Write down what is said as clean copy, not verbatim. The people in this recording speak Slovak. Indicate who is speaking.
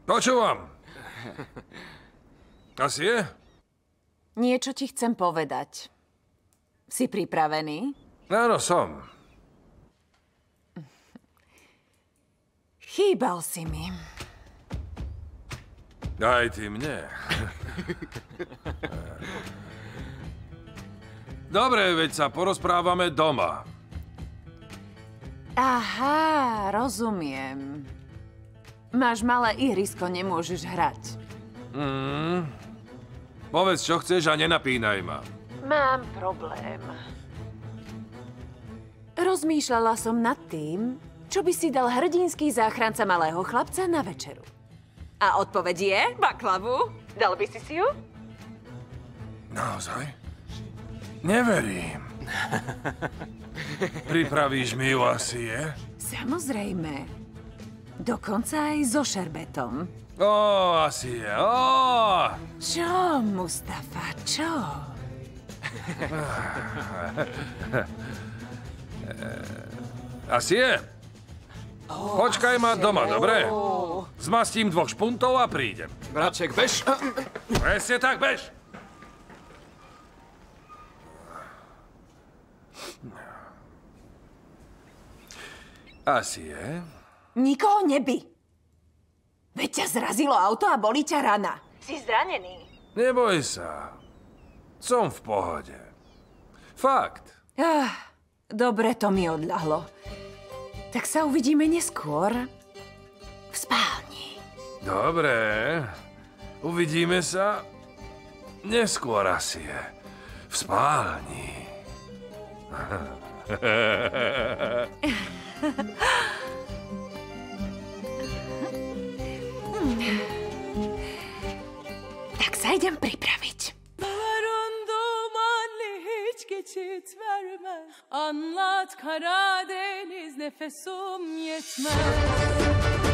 Speaker 1: Počúvam. Asi je?
Speaker 2: Niečo ti chcem povedať. Si pripravený?
Speaker 1: Áno, som.
Speaker 2: Chýbal si mi.
Speaker 1: Aj ty mne. Dobre, veď sa porozprávame doma.
Speaker 2: Aha, rozumiem. Máš malé ihrisko, nemôžeš hrať.
Speaker 1: Povedz, čo chceš a nenapínaj ma.
Speaker 2: Mám problém. Rozmýšľala som nad tým, čo by si dal hrdinský záchranca malého chlapca na večeru. A odpoveď je baklavu. Dal by si ju?
Speaker 1: Naozaj? Neverím. Pripravíš mi ju asi, je?
Speaker 2: Samozrejme. Dokonca aj so šerbetom.
Speaker 1: Ó, asi je. Ó!
Speaker 2: Čo, Mustafa, čo?
Speaker 1: Asi je. Počkaj ma doma, dobre? Zmastím 2 špuntov a prídem.
Speaker 3: Bratček, bež!
Speaker 1: Presne tak, bež! Asi je.
Speaker 2: Nikoho neby. Veď ťa zrazilo auto a bolí ťa rana. Si zranený.
Speaker 1: Neboj sa. Som v pohode. Fakt.
Speaker 2: Dobre, to mi odľahlo. Tak sa uvidíme neskôr. V spálni.
Speaker 1: Dobre. Uvidíme sa neskôr asi je. V spálni.
Speaker 2: Tak sa idem pripraviť.
Speaker 4: Baharın dumanlı hiç geçit vermez. Anlat Karadeniz nefesum yetmez.